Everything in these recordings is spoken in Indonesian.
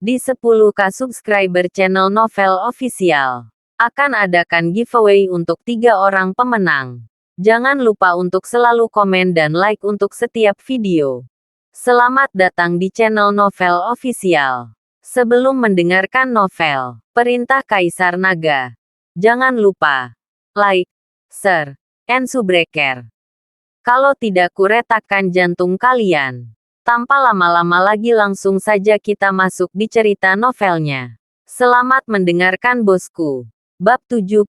Di 10K subscriber channel Novel Official, akan adakan giveaway untuk 3 orang pemenang. Jangan lupa untuk selalu komen dan like untuk setiap video. Selamat datang di channel Novel Official. Sebelum mendengarkan novel, Perintah Kaisar Naga, jangan lupa like, share, and subscribe. Kalau tidak kuretakkan jantung kalian. Tanpa lama-lama lagi langsung saja kita masuk di cerita novelnya. Selamat mendengarkan bosku. Bab 76.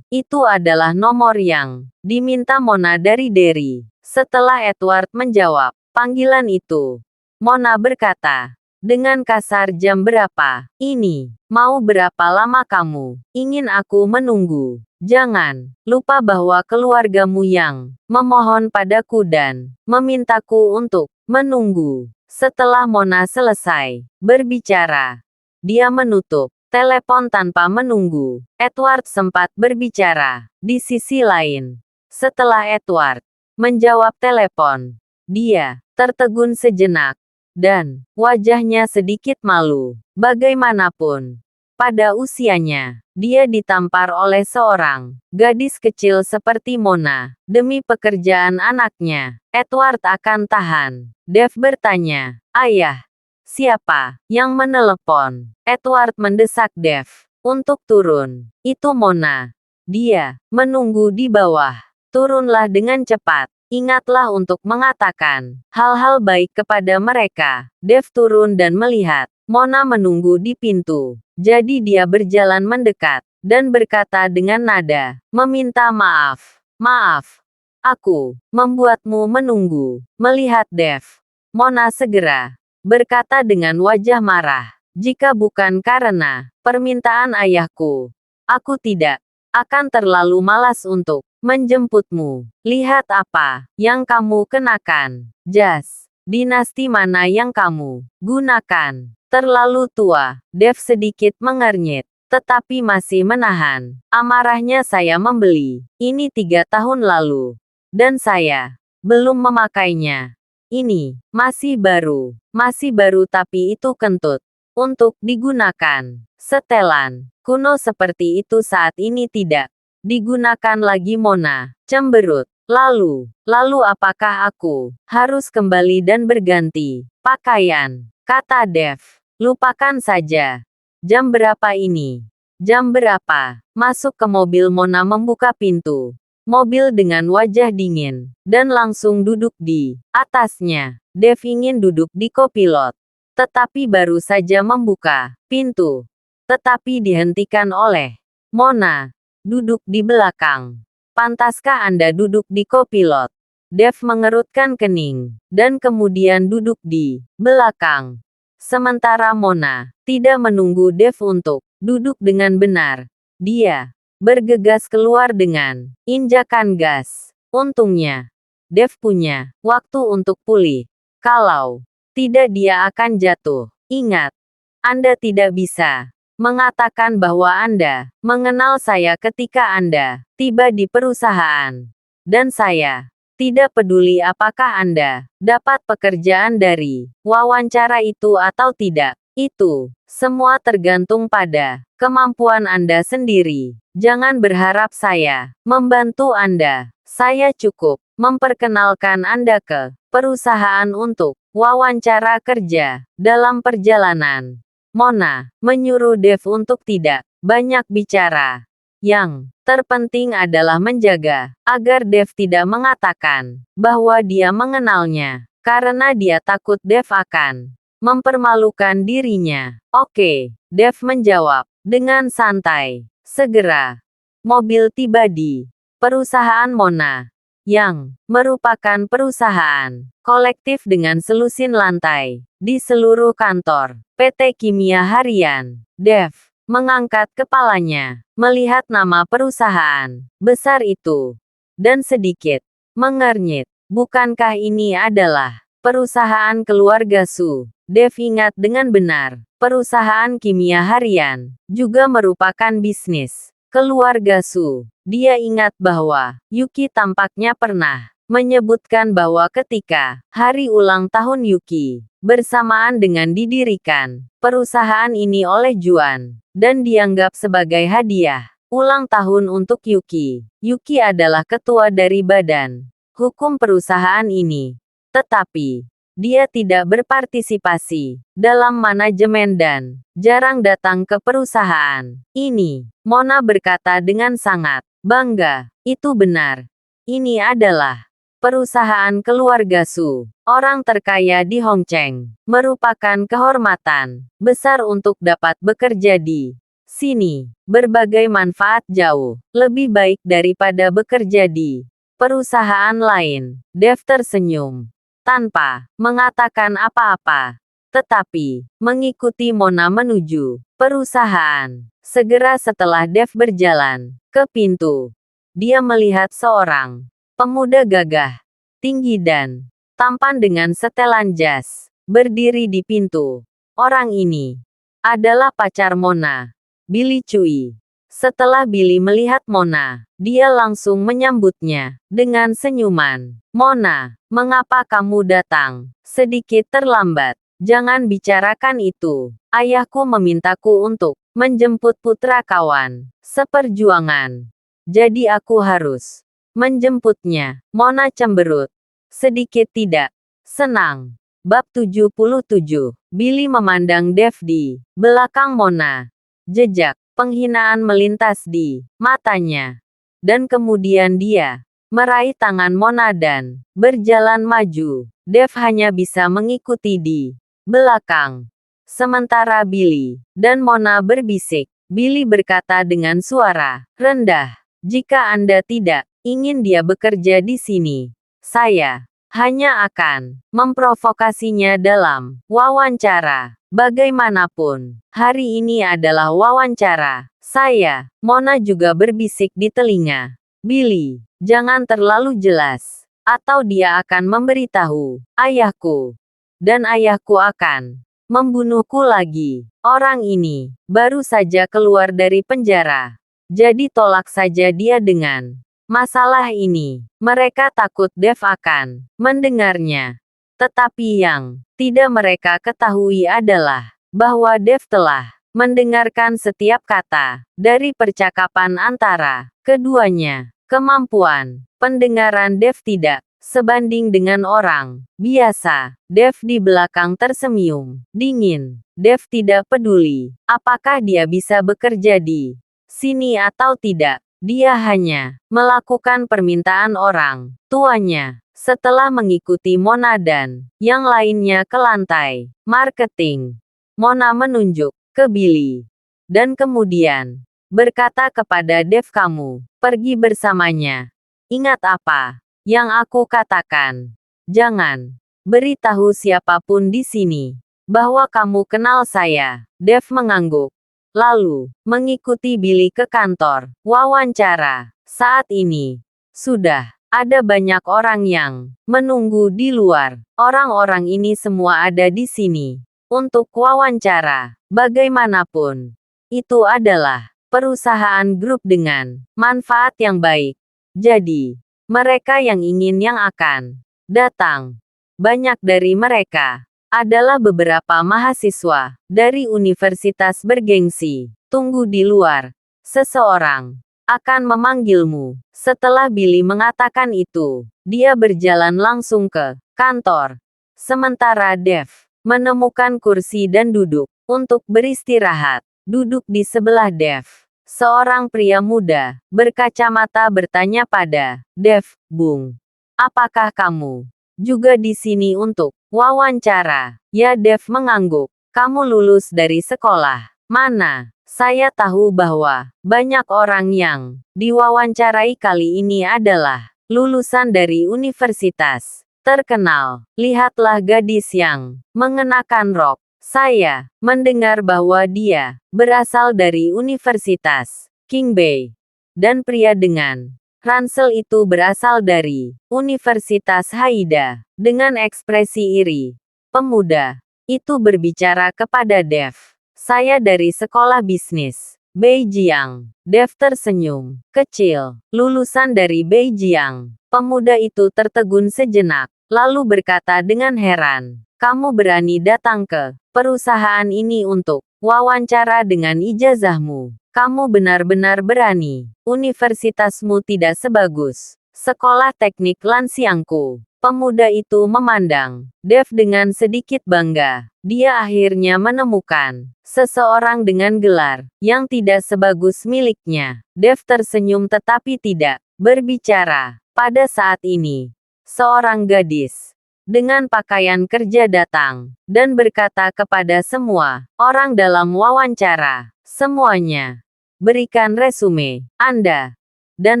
Itu adalah nomor yang diminta Mona dari Derry. Setelah Edward menjawab panggilan itu, Mona berkata dengan kasar, jam berapa? Ini. Mau berapa lama kamu ingin aku menunggu? Jangan lupa bahwa keluargamu yang memohon padaku dan memintaku untuk menunggu. Setelah Mona selesai berbicara, dia menutup telepon tanpa menunggu Edward sempat berbicara. Di sisi lain, setelah Edward menjawab telepon, dia tertegun sejenak dan wajahnya sedikit malu. Bagaimanapun, pada usianya, dia ditampar oleh seorang gadis kecil seperti Mona. Demi pekerjaan anaknya, Edward akan tahan. Dave bertanya, "Ayah, siapa yang menelepon?" Edward mendesak Dave untuk turun. "Itu Mona. Dia menunggu di bawah. Turunlah dengan cepat. Ingatlah untuk mengatakan hal-hal baik kepada mereka." Dave turun dan melihat Mona menunggu di pintu. Jadi dia berjalan mendekat dan berkata dengan nada meminta maaf. "Maaf, aku membuatmu menunggu." Melihat Dave, Mona segera berkata dengan wajah marah, "Jika bukan karena permintaan ayahku, aku tidak akan terlalu malas untuk menjemputmu. Lihat apa yang kamu kenakan. Jas dinasti mana yang kamu gunakan? Terlalu tua." Dave sedikit mengernyit, tetapi masih menahan amarahnya. "Saya membeli ini 3 tahun lalu, dan saya belum memakainya. Ini masih baru tapi itu kentut untuk digunakan. Setelan kuno seperti itu saat ini tidak digunakan lagi." Mona cemberut. Lalu apakah aku harus kembali dan berganti pakaian?" kata Dave. "Lupakan saja." "Jam berapa ini?" "Jam berapa?" Masuk ke mobil. Mona membuka pintu mobil dengan wajah dingin dan langsung duduk di atasnya. Dave ingin duduk di kopilot, tetapi baru saja membuka pintu, tetapi dihentikan oleh Mona. "Duduk di belakang. Pantaskah Anda duduk di kopilot?" Dave mengerutkan kening dan kemudian duduk di belakang. Sementara Mona tidak menunggu Dave untuk duduk dengan benar. Dia bergegas keluar dengan injakan gas. Untungnya, Dave punya waktu untuk pulih. Kalau tidak dia akan jatuh. "Ingat, Anda tidak bisa mengatakan bahwa Anda mengenal saya ketika Anda tiba di perusahaan. Dan saya tidak peduli apakah Anda dapat pekerjaan dari wawancara itu atau tidak. Itu semua tergantung pada kemampuan Anda sendiri. Jangan berharap saya membantu Anda. Saya cukup memperkenalkan Anda ke perusahaan untuk wawancara kerja dalam perjalanan." Mona menyuruh Dave untuk tidak banyak bicara. Yang terpenting adalah menjaga agar Dave tidak mengatakan bahwa dia mengenalnya, karena dia takut Dave akan mempermalukan dirinya. "Oke," Dave menjawab dengan santai. Segera, mobil tiba di perusahaan Mona, yang merupakan perusahaan kolektif dengan selusin lantai di seluruh kantor PT Kimia Harian. Dave mengangkat kepalanya, melihat nama perusahaan besar itu, dan sedikit mengernyit. "Bukankah ini adalah perusahaan keluarga Su?" Dave ingat dengan benar, perusahaan Kimia Harian juga merupakan bisnis keluarga Su. Dia ingat bahwa Yuki tampaknya pernah menyebutkan bahwa ketika hari ulang tahun Yuki, bersamaan dengan didirikan perusahaan ini oleh Juan, dan dianggap sebagai hadiah ulang tahun untuk Yuki. Yuki adalah ketua dari badan hukum perusahaan ini. Tetapi, dia tidak berpartisipasi dalam manajemen dan jarang datang ke perusahaan ini. Mona berkata dengan sangat bangga, "Itu benar. Ini adalah perusahaan keluarga Su, orang terkaya di Hongcheng. Merupakan kehormatan besar untuk dapat bekerja di sini. Berbagai manfaat jauh lebih baik daripada bekerja di perusahaan lain." Dev tersenyum tanpa mengatakan apa-apa, tetapi mengikuti Mona menuju perusahaan. Segera setelah Dev berjalan ke pintu, dia melihat seorang pemuda gagah, tinggi dan tampan dengan setelan jas, berdiri di pintu. Orang ini adalah pacar Mona, Billy Cui. Setelah Billy melihat Mona, dia langsung menyambutnya dengan senyuman. "Mona, mengapa kamu datang sedikit terlambat? Jangan bicarakan itu. Ayahku memintaku untuk menjemput putra kawan seperjuangan. Jadi aku harus menjemputnya." Mona cemberut, sedikit tidak senang. Bab 77. Billy memandang Dev di belakang Mona. Jejak penghinaan melintas di matanya. Dan kemudian dia meraih tangan Mona dan berjalan maju. Dev hanya bisa mengikuti di belakang. Sementara Billy dan Mona berbisik. Billy berkata dengan suara rendah, "Jika Anda tidak ingin dia bekerja di sini, saya hanya akan memprovokasinya dalam wawancara. Bagaimanapun, hari ini adalah wawancara saya." Mona juga berbisik di telinga Billy, "Jangan terlalu jelas, atau dia akan memberitahu ayahku, dan ayahku akan membunuhku lagi. Orang ini baru saja keluar dari penjara, jadi tolak saja dia dengan masalah ini." Mereka takut Dev akan mendengarnya. Tetapi yang tidak mereka ketahui adalah bahwa Dev telah mendengarkan setiap kata dari percakapan antara keduanya. Kemampuan pendengaran Dev tidak sebanding dengan orang biasa. Dev di belakang tersenyum dingin. Dev tidak peduli apakah dia bisa bekerja di sini atau tidak. Dia hanya melakukan permintaan orang tuanya. Setelah mengikuti Mona dan yang lainnya ke lantai marketing, Mona menunjuk ke Billy dan kemudian berkata kepada Dev, "Kamu pergi bersamanya. Ingat apa yang aku katakan. Jangan beritahu siapapun di sini bahwa kamu kenal saya." Dev mengangguk, lalu mengikuti Billy ke kantor wawancara. Saat ini sudah ada banyak orang yang menunggu di luar. Orang-orang ini semua ada di sini untuk wawancara. Bagaimanapun, itu adalah perusahaan grup dengan manfaat yang baik. Jadi, mereka yang ingin yang akan datang. Banyak dari mereka adalah beberapa mahasiswa dari universitas bergengsi. Tunggu di luar. Seseorang akan memanggilmu. Setelah Billy mengatakan itu, dia berjalan langsung ke kantor. Sementara Dev menemukan kursi dan duduk untuk beristirahat. Duduk di sebelah Dev, seorang pria muda berkacamata bertanya pada Dev, "Bung, apakah kamu juga di sini untuk wawancara?" Ya, Dev mengangguk. "Kamu lulus dari sekolah mana?" "Saya tahu bahwa banyak orang yang diwawancarai kali ini adalah lulusan dari universitas terkenal. Lihatlah gadis yang mengenakan rok. Saya mendengar bahwa dia berasal dari Universitas Qingbei. Dan pria dengan ransel itu berasal dari Universitas Haida." Dengan ekspresi iri, pemuda itu berbicara kepada Dev. "Saya dari sekolah bisnis Beijing." Dev tersenyum kecil. "Lulusan dari Beijing. Pemuda itu tertegun sejenak, lalu berkata dengan heran, "Kamu berani datang ke perusahaan ini untuk wawancara dengan ijazahmu? Kamu benar-benar berani. Universitasmu tidak sebagus sekolah teknik Lansiangku." Pemuda itu memandang Dev dengan sedikit bangga. Dia akhirnya menemukan seseorang dengan gelar yang tidak sebagus miliknya. Dev tersenyum tetapi tidak berbicara. Pada saat ini, seorang gadis dengan pakaian kerja datang dan berkata kepada semua orang dalam wawancara, "Semuanya, berikan resume Anda, dan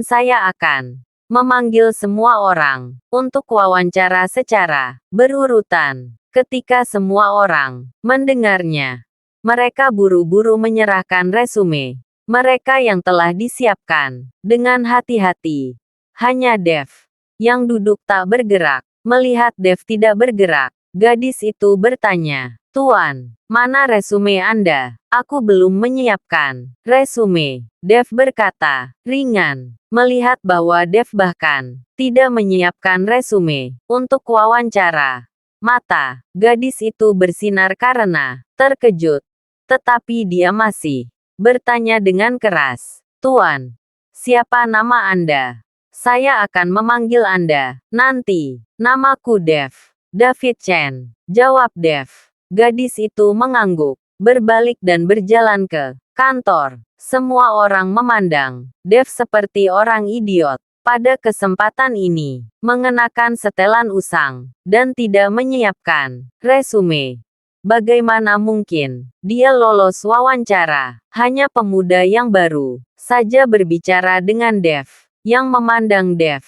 saya akan memanggil semua orang untuk wawancara secara berurutan." Ketika semua orang mendengarnya, mereka buru-buru menyerahkan resume mereka yang telah disiapkan dengan hati-hati. Hanya Dev yang duduk tak bergerak. Melihat Dev tidak bergerak, gadis itu bertanya, "Tuan, mana resume Anda?" "Aku belum menyiapkan resume," Dev berkata, ringan. Melihat bahwa Dev bahkan tidak menyiapkan resume untuk wawancara, mata gadis itu bersinar karena terkejut. Tetapi dia masih bertanya dengan keras, "Tuan, siapa nama Anda? Saya akan memanggil Anda nanti." "Namaku Dev. David Chen," jawab Dev. Gadis itu mengangguk, berbalik dan berjalan ke kantor. Semua orang memandang Dev seperti orang idiot. Pada kesempatan ini, mengenakan setelan usang, dan tidak menyiapkan resume. Bagaimana mungkin dia lolos wawancara? Hanya pemuda yang baru saja berbicara dengan Dev, yang memandang Dev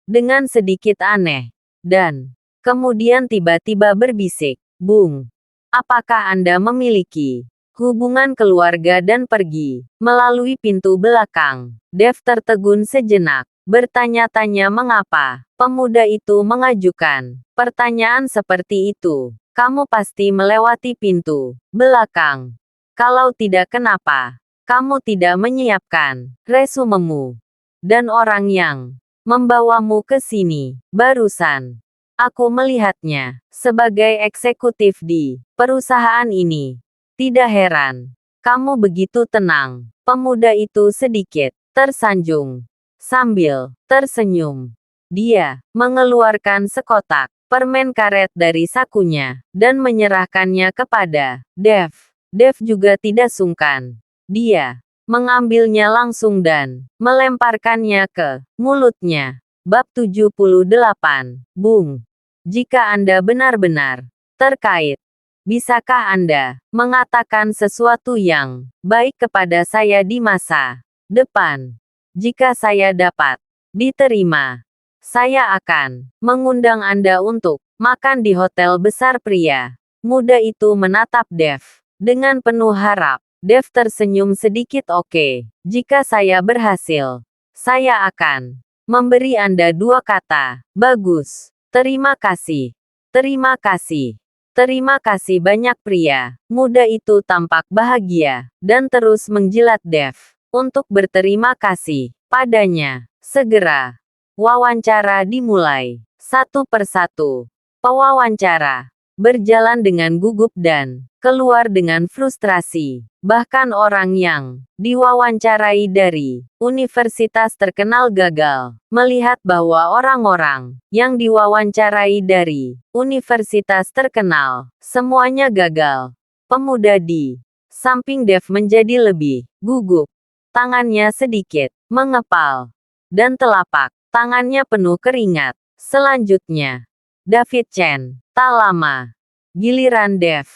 dengan sedikit aneh, dan kemudian tiba-tiba berbisik, "Bung, apakah Anda memiliki hubungan keluarga?" dan pergi melalui pintu belakang. Dev tertegun sejenak, bertanya-tanya mengapa pemuda itu mengajukan pertanyaan seperti itu. "Kamu pasti melewati pintu belakang. Kalau tidak, kenapa kamu tidak menyiapkan resumemu? Dan orang yang membawamu ke sini barusan, aku melihatnya sebagai eksekutif di perusahaan ini. Tidak heran kamu begitu tenang." Pemuda itu sedikit tersanjung sambil tersenyum. Dia mengeluarkan sekotak permen karet dari sakunya dan menyerahkannya kepada Dev. Dev juga tidak sungkan. Dia mengambilnya langsung dan melemparkannya ke mulutnya. Bab 78. Bung, jika Anda benar-benar terkait, bisakah Anda mengatakan sesuatu yang baik kepada saya di masa depan? Jika saya dapat diterima, saya akan mengundang Anda untuk makan di hotel besar. Pria muda itu menatap Dev dengan penuh harap. Dev tersenyum sedikit. "Oke, jika saya berhasil, saya akan memberi Anda 2 kata. Bagus. Terima kasih. Terima kasih. Terima kasih banyak." Pria muda itu tampak bahagia, dan terus menjilat Dev untuk berterima kasih padanya. Segera, wawancara dimulai. Satu persatu, pewawancara berjalan dengan gugup dan keluar dengan frustrasi. Bahkan orang yang diwawancarai dari universitas terkenal gagal melihat bahwa orang-orang yang diwawancarai dari universitas terkenal semuanya gagal. Pemuda di samping Dev menjadi lebih gugup. Tangannya sedikit mengepal, dan telapak tangannya penuh keringat. Selanjutnya, David Chen. Tak lama, giliran Dev.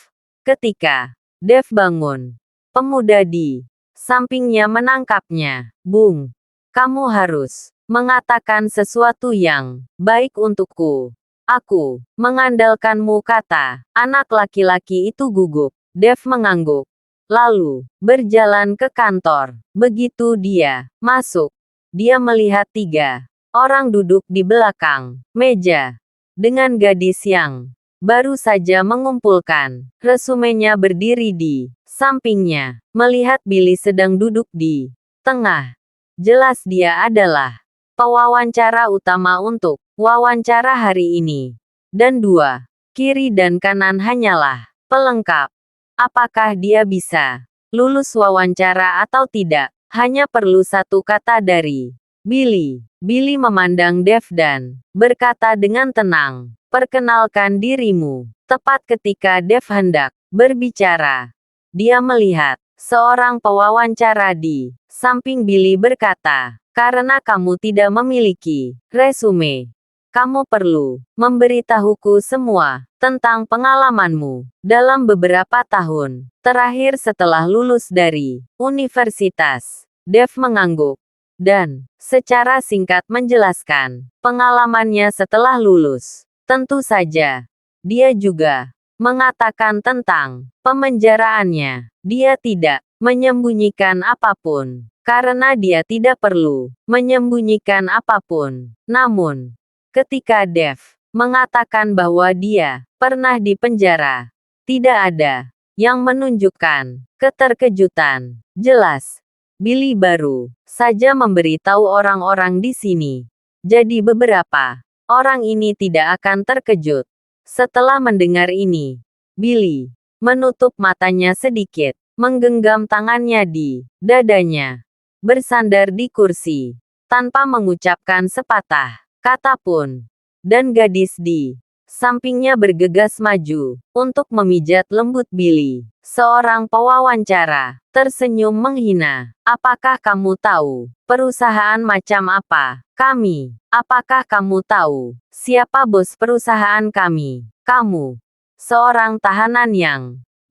Ketika Dev bangun, pemuda di sampingnya menangkapnya. "Bung, kamu harus mengatakan sesuatu yang baik untukku. Aku mengandalkanmu," kata anak laki-laki itu gugup. Dev mengangguk, lalu berjalan ke kantor. Begitu dia masuk, dia melihat 3 orang duduk di belakang meja dengan gadis yang baru saja mengumpulkan resumenya berdiri di sampingnya. Melihat Billy sedang duduk di tengah, jelas dia adalah Pewawancara utama untuk wawancara hari ini. Dan 2. Kiri dan kanan hanyalah pelengkap. Apakah dia bisa lulus wawancara atau tidak? Hanya perlu satu kata dari Billy. Billy memandang Dev dan berkata dengan tenang, "Perkenalkan dirimu." Tepat ketika Dev hendak berbicara, dia melihat seorang pewawancara di samping Billy berkata, "Karena kamu tidak memiliki resume, kamu perlu memberitahuku semua tentang pengalamanmu dalam beberapa tahun terakhir setelah lulus dari universitas." Dev mengangguk dan secara singkat menjelaskan pengalamannya setelah lulus. Tentu saja, dia juga mengatakan tentang pemenjaraannya. Dia tidak menyembunyikan apapun, karena dia tidak perlu menyembunyikan apapun. Namun, ketika Dev mengatakan bahwa dia pernah di penjara, tidak ada yang menunjukkan keterkejutan. Jelas, Billy baru saja memberitahu orang-orang di sini. Jadi beberapa orang ini tidak akan terkejut. Setelah mendengar ini, Billy menutup matanya sedikit, menggenggam tangannya di dadanya, bersandar di kursi, tanpa mengucapkan sepatah kata pun. Dan gadis di sampingnya bergegas maju untuk memijat lembut Billy. Seorang pewawancara tersenyum menghina. "Apakah kamu tahu perusahaan macam apa kami? Apakah kamu tahu siapa bos perusahaan kami? Kamu seorang tahanan yang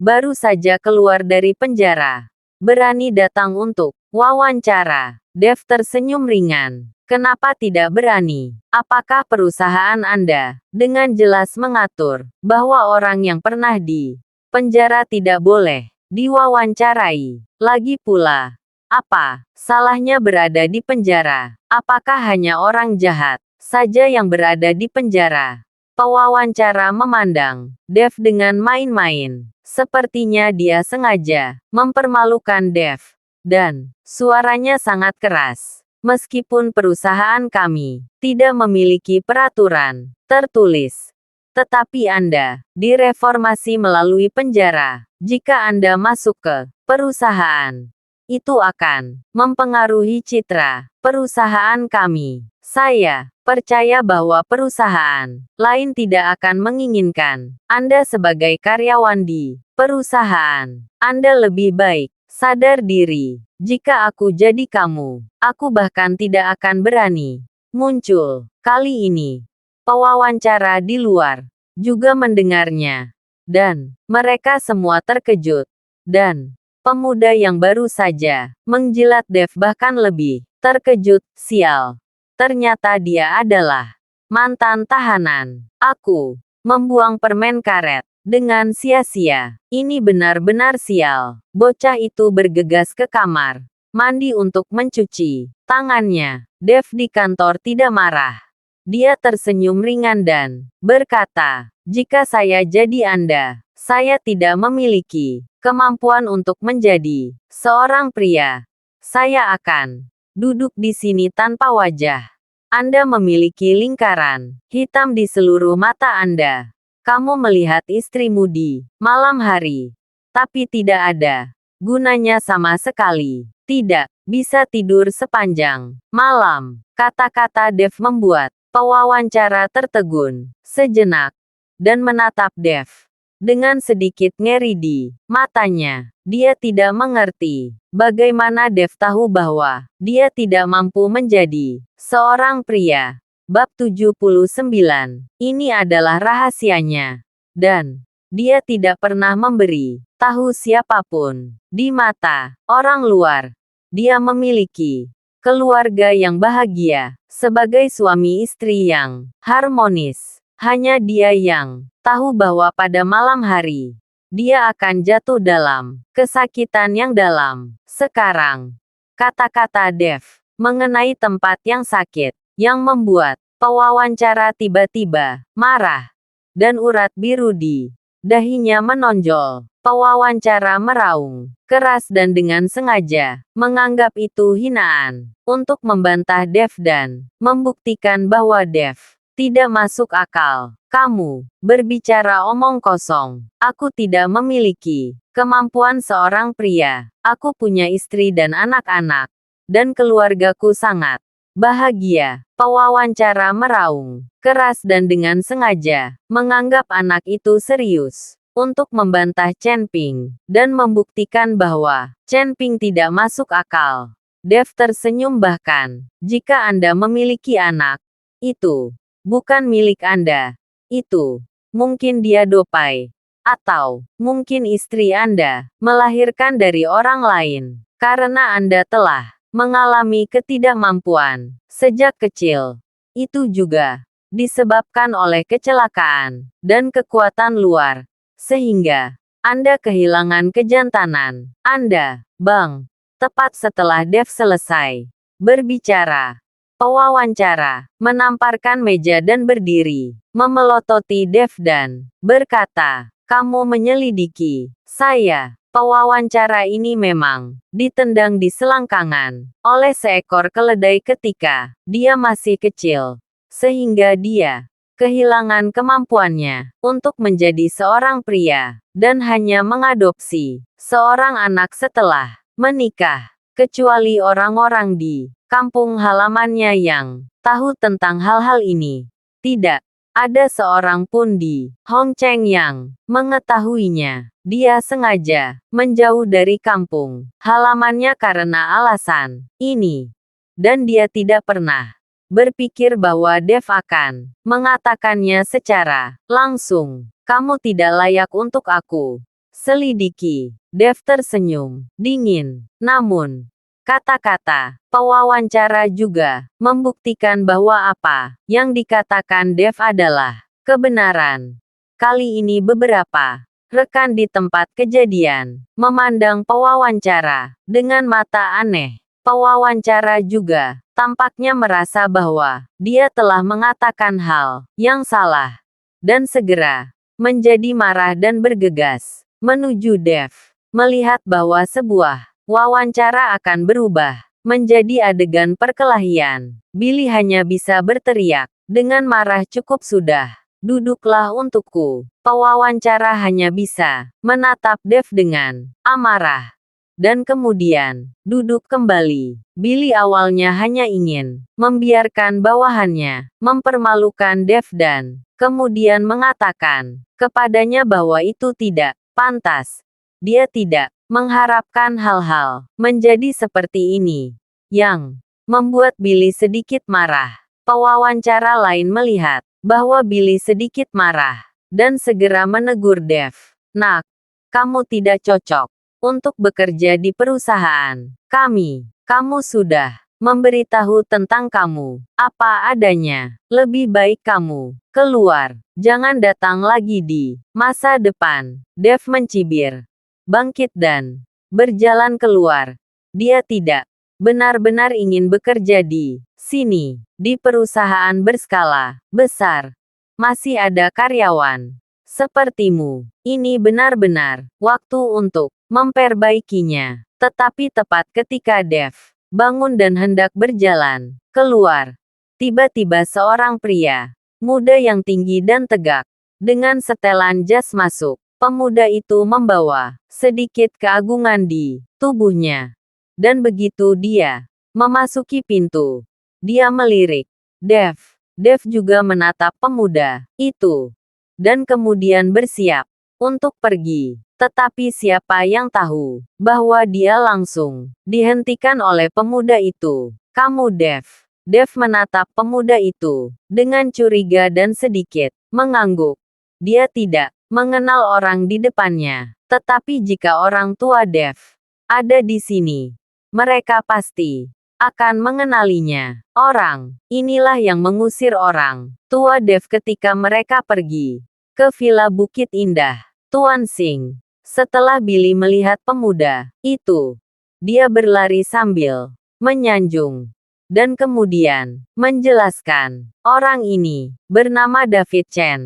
baru saja keluar dari penjara, berani datang untuk wawancara." Dev tersenyum ringan. "Kenapa tidak berani? Apakah perusahaan Anda dengan jelas mengatur bahwa orang yang pernah di penjara tidak boleh diwawancarai? Lagi pula, apa salahnya berada di penjara? Apakah hanya orang jahat saja yang berada di penjara?" Pewawancara memandang Dev dengan main-main. Sepertinya dia sengaja mempermalukan Dev. Dan suaranya sangat keras. "Meskipun perusahaan kami tidak memiliki peraturan tertulis, tetapi Anda direformasi melalui penjara. Jika Anda masuk ke perusahaan, itu akan mempengaruhi citra perusahaan kami. Saya percaya bahwa perusahaan lain tidak akan menginginkan Anda sebagai karyawan di perusahaan. Anda lebih baik sadar diri. Jika aku jadi kamu, aku bahkan tidak akan berani muncul." Kali ini, pewawancara di luar juga mendengarnya. Dan mereka semua terkejut. Dan pemuda yang baru saja menjilat Dev bahkan lebih terkejut. "Sial. Ternyata dia adalah mantan tahanan. Aku membuang permen karet dengan sia-sia. Ini benar-benar sial." Bocah itu bergegas ke kamar mandi untuk mencuci tangannya. Dev di kantor tidak marah. Dia tersenyum ringan dan berkata, "Jika saya jadi Anda, saya tidak memiliki kemampuan untuk menjadi seorang pria. Saya akan duduk di sini tanpa wajah. Anda memiliki lingkaran hitam di seluruh mata Anda. Kamu melihat istrimu di malam hari, tapi tidak ada gunanya sama sekali. Tidak bisa tidur sepanjang malam." Kata-kata Dev membuat pewawancara tertegun sejenak dan menatap Dev dengan sedikit ngeri di matanya. Dia tidak mengerti bagaimana Dev tahu bahwa dia tidak mampu menjadi seorang pria. Bab 79. Ini adalah rahasianya. Dan dia tidak pernah memberi tahu siapapun. Di mata orang luar, dia memiliki keluarga yang bahagia, sebagai suami istri yang harmonis. Hanya dia yang tahu bahwa pada malam hari, dia akan jatuh dalam kesakitan yang dalam. Sekarang, kata-kata Dev mengenai tempat yang sakit, yang membuat pewawancara tiba-tiba marah, dan urat biru di dahinya menonjol. Pewawancara meraung keras dan dengan sengaja menganggap itu hinaan untuk membantah Dev dan membuktikan bahwa Dev tidak masuk akal. Kamu berbicara omong kosong. Aku tidak memiliki kemampuan seorang pria. Aku punya istri dan anak-anak, dan keluargaku sangat bahagia. Pewawancara meraung keras dan dengan sengaja menganggap anak itu serius untuk membantah Chen Ping dan membuktikan bahwa Chen Ping tidak masuk akal. Dev tersenyum bahkan jika Anda memiliki anak, itu bukan milik Anda. Itu mungkin dia dopai. Atau mungkin istri Anda melahirkan dari orang lain. Karena Anda telah mengalami ketidakmampuan sejak kecil. Itu juga disebabkan oleh kecelakaan dan kekuatan luar. Sehingga Anda kehilangan kejantanan Anda, Bang. Tepat setelah Dev selesai berbicara, pewawancara menamparkan meja dan berdiri, memelototi Dev dan berkata, "Kamu menyelidiki saya." Pewawancara ini memang ditendang di selangkangan oleh seekor keledai ketika dia masih kecil, sehingga dia kehilangan kemampuannya untuk menjadi seorang pria, dan hanya mengadopsi seorang anak setelah menikah, kecuali orang-orang di kampung halamannya yang tahu tentang hal-hal ini. Tidak ada seorang pun di Hong Cheng yang mengetahuinya. Dia sengaja menjauh dari kampung halamannya karena alasan ini, dan dia tidak pernah berpikir bahwa Dev akan mengatakannya secara langsung. Kamu tidak layak untuk aku selidiki. Dev tersenyum dingin. Namun, kata-kata pewawancara juga membuktikan bahwa apa yang dikatakan Dev adalah kebenaran. Kali ini beberapa rekan di tempat kejadian memandang pewawancara dengan mata aneh. Pewawancara juga tampaknya merasa bahwa dia telah mengatakan hal yang salah, dan segera menjadi marah dan bergegas menuju Dev. Melihat bahwa sebuah wawancara akan berubah menjadi adegan perkelahian, Billy hanya bisa berteriak dengan marah, "Cukup sudah, duduklah untukku." Pewawancara hanya bisa menatap Dev dengan amarah dan kemudian duduk kembali. Billy awalnya hanya ingin membiarkan bawahannya mempermalukan Dev dan kemudian mengatakan kepadanya bahwa itu tidak pantas. Dia tidak mengharapkan hal-hal menjadi seperti ini, yang membuat Billy sedikit marah. Pewawancara lain melihat bahwa Billy sedikit marah dan segera menegur Dev. "Nak, kamu tidak cocok untuk bekerja di perusahaan kami. Kamu sudah memberitahu tentang kamu apa adanya. Lebih baik kamu keluar. Jangan datang lagi di masa depan." Dev mencibir, bangkit dan berjalan keluar. Dia tidak benar-benar ingin bekerja di sini, di perusahaan berskala besar. Masih ada karyawan sepertimu. Ini benar-benar waktu untuk memperbaikinya. Tetapi tepat ketika Dev bangun dan hendak berjalan keluar, tiba-tiba seorang pria muda yang tinggi dan tegak dengan setelan jas masuk. Pemuda itu membawa sedikit keagungan di tubuhnya, dan begitu dia memasuki pintu, dia melirik Dev. Dev juga menatap pemuda itu dan kemudian bersiap untuk pergi. Tetapi siapa yang tahu bahwa dia langsung dihentikan oleh pemuda itu. "Kamu Dev." Dev menatap pemuda itu dengan curiga dan sedikit mengangguk. Dia tidak mengenal orang di depannya. Tetapi jika orang tua Dev ada di sini, mereka pasti akan mengenalinya. Orang inilah yang mengusir orang tua Dev ketika mereka pergi ke Villa Bukit Indah, Tuan Sing. Setelah Billy melihat pemuda itu, dia berlari sambil menyanjung dan kemudian menjelaskan, "Orang ini bernama David Chen,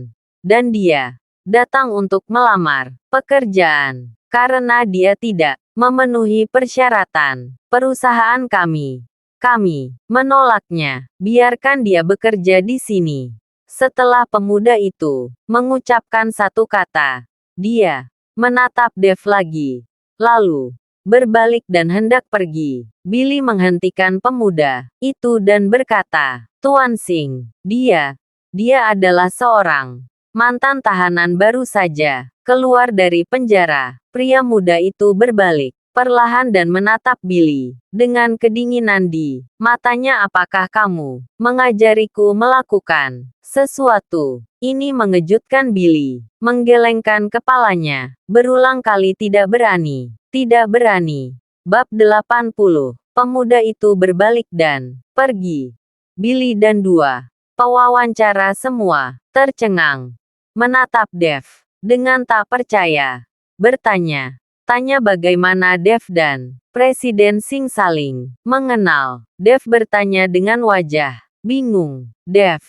dan dia datang untuk melamar pekerjaan. Karena dia tidak memenuhi persyaratan perusahaan kami. Kami menolaknya. Biarkan dia bekerja di sini. Setelah pemuda itu mengucapkan satu kata, dia menatap Dev lagi. Lalu berbalik dan hendak pergi. Billy menghentikan pemuda itu dan berkata, Tuan Singh, dia adalah seorang mantan tahanan baru saja keluar dari penjara. Pria muda itu berbalik perlahan dan menatap Billy dengan kedinginan di matanya. Apakah kamu mengajariku melakukan sesuatu? Ini mengejutkan Billy. Menggelengkan kepalanya. Berulang kali tidak berani. Tidak berani. Bab 80. Pemuda itu berbalik dan pergi. Billy dan dua pewawancara semua tercengang. Menatap Dev dengan tak percaya. Tanya bagaimana Dev dan Presiden Singh saling mengenal. Dev bertanya dengan wajah bingung. Dev,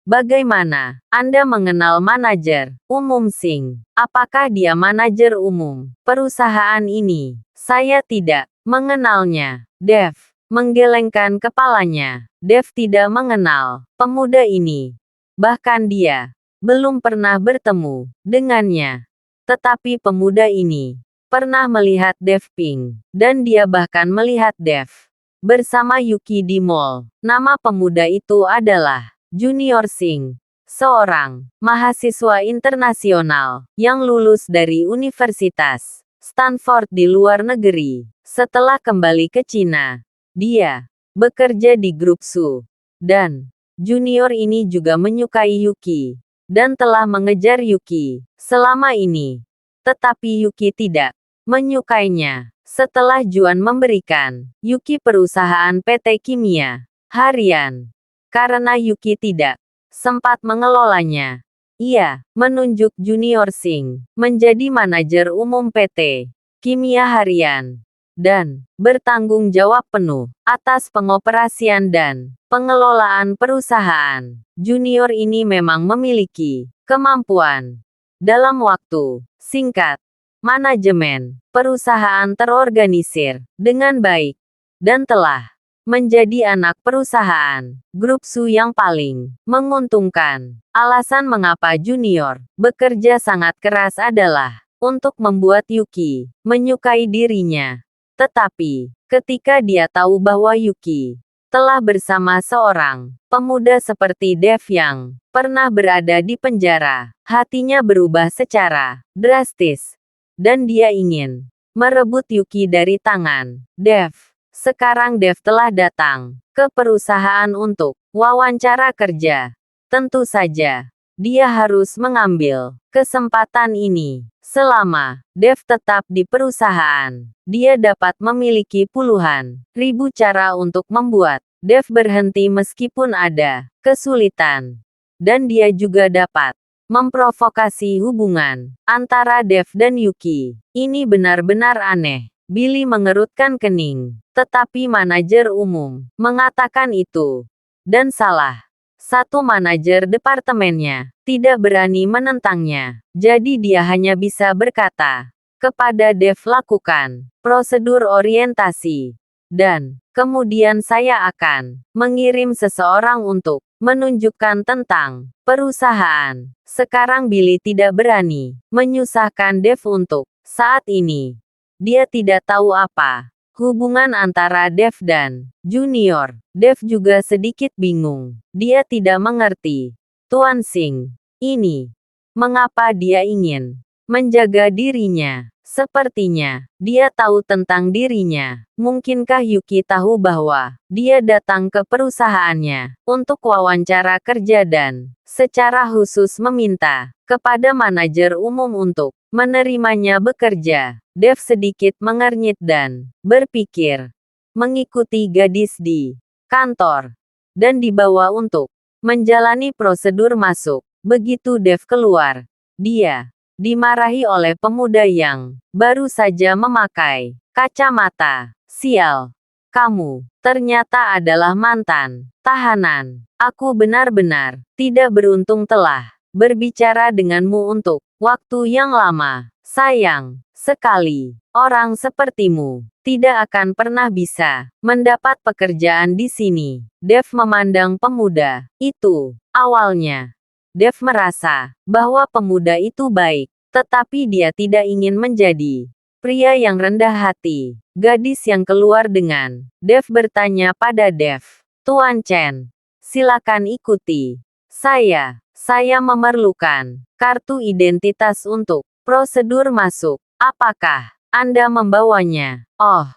bagaimana Anda mengenal manajer umum Singh? Apakah dia manajer umum perusahaan ini? Saya tidak mengenalnya. Dev menggelengkan kepalanya. Dev tidak mengenal pemuda ini. Bahkan dia belum pernah bertemu dengannya. Tetapi pemuda ini pernah melihat Dev Pink, dan dia bahkan melihat Dev bersama Yuki di mall. Nama pemuda itu adalah Junior Singh, seorang mahasiswa internasional yang lulus dari Universitas Stanford di luar negeri. Setelah kembali ke Cina, dia bekerja di grup Su, dan Junior ini juga menyukai Yuki dan telah mengejar Yuki selama ini. Tetapi Yuki tidak menyukainya. Setelah Juan memberikan Yuki perusahaan PT Kimia Harian, karena Yuki tidak sempat mengelolanya, ia menunjuk Junior Singh menjadi manajer umum PT Kimia Harian dan bertanggung jawab penuh atas pengoperasian dan pengelolaan perusahaan. Junior ini memang memiliki kemampuan. Dalam waktu singkat, manajemen perusahaan terorganisir dengan baik dan telah menjadi anak perusahaan grup Su yang paling menguntungkan. Alasan mengapa Junior bekerja sangat keras adalah untuk membuat Yuki menyukai dirinya. Tetapi ketika dia tahu bahwa Yuki telah bersama seorang pemuda seperti Dev yang pernah berada di penjara, hatinya berubah secara drastis, dan dia ingin merebut Yuki dari tangan Dev. Sekarang Dev telah datang ke perusahaan untuk wawancara kerja. Tentu saja, dia harus mengambil kesempatan ini. Selama Dev tetap di perusahaan, dia dapat memiliki puluhan ribu cara untuk membuat Dev berhenti meskipun ada kesulitan. Dan dia juga dapat memprovokasi hubungan antara Dev dan Yuki. Ini benar-benar aneh. Billy mengerutkan kening. Tetapi manajer umum mengatakan itu dan salah satu manajer departemennya tidak berani menentangnya. Jadi dia hanya bisa berkata kepada Dev, lakukan prosedur orientasi. Dan kemudian saya akan mengirim seseorang untuk menunjukkan tentang perusahaan. Sekarang Billy tidak berani menyusahkan Dev untuk saat ini. Dia tidak tahu apa hubungan antara Dev dan Junior. Dev juga sedikit bingung. Dia tidak mengerti. Tuan Singh, ini mengapa dia ingin menjaga dirinya. Sepertinya dia tahu tentang dirinya. Mungkinkah Yuki tahu bahwa dia datang ke perusahaannya untuk wawancara kerja dan secara khusus meminta kepada manajer umum untuk menerimanya bekerja? Dev sedikit mengernyit dan berpikir mengikuti gadis di kantor dan dibawa untuk menjalani prosedur masuk. Begitu Dev keluar, dia dimarahi oleh pemuda yang baru saja memakai kacamata. Sial, kamu ternyata adalah mantan tahanan. Aku benar-benar tidak beruntung telah berbicara denganmu untuk Waktu yang lama. Sayang sekali, orang sepertimu tidak akan pernah bisa mendapat pekerjaan di sini. Dev memandang pemuda itu. Awalnya, Dev merasa bahwa pemuda itu baik, tetapi dia tidak ingin menjadi pria yang rendah hati. Gadis yang keluar dengan Dev bertanya pada Dev, "Tuan Chen, silakan ikuti saya. Saya memerlukan kartu identitas untuk prosedur masuk. Apakah Anda membawanya?" "Oh,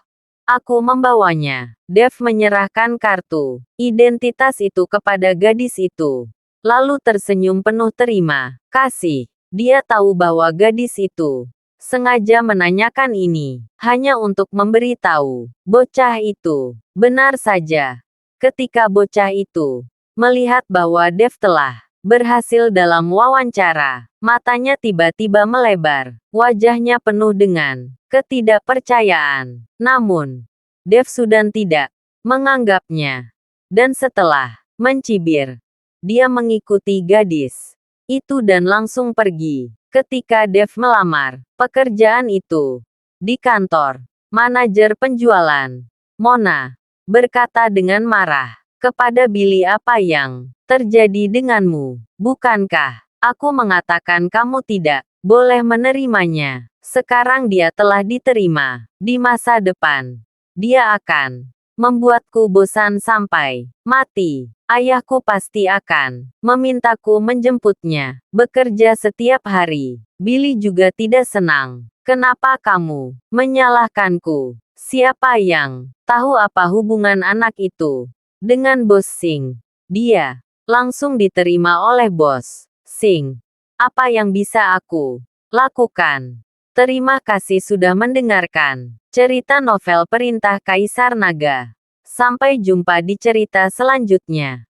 aku membawanya." Dev menyerahkan kartu identitas itu kepada gadis itu, lalu tersenyum penuh terima kasih. Dia tahu bahwa gadis itu sengaja menanyakan ini hanya untuk memberitahu bocah itu. Benar saja, ketika bocah itu melihat bahwa Dev telah berhasil dalam wawancara, matanya tiba-tiba melebar. Wajahnya penuh dengan ketidakpercayaan. Namun, Dev sudah tidak menganggapnya. Dan setelah mencibir, dia mengikuti gadis itu dan langsung pergi. Ketika Dev melamar pekerjaan itu di kantor, manajer penjualan, Mona, berkata dengan marah kepada Billy, "Apa yang terjadi denganmu? Bukankah aku mengatakan kamu tidak boleh menerimanya? Sekarang dia telah diterima. Di masa depan, dia akan membuatku bosan sampai mati. Ayahku pasti akan memintaku menjemputnya bekerja setiap hari." Billy juga tidak senang. "Kenapa kamu menyalahkanku? Siapa yang tahu apa hubungan anak itu dengan Bos Singh?" Dia langsung diterima oleh Bos Singh. "Apa yang bisa aku lakukan?" Terima kasih sudah mendengarkan cerita novel Perintah Kaisar Naga. Sampai jumpa di cerita selanjutnya.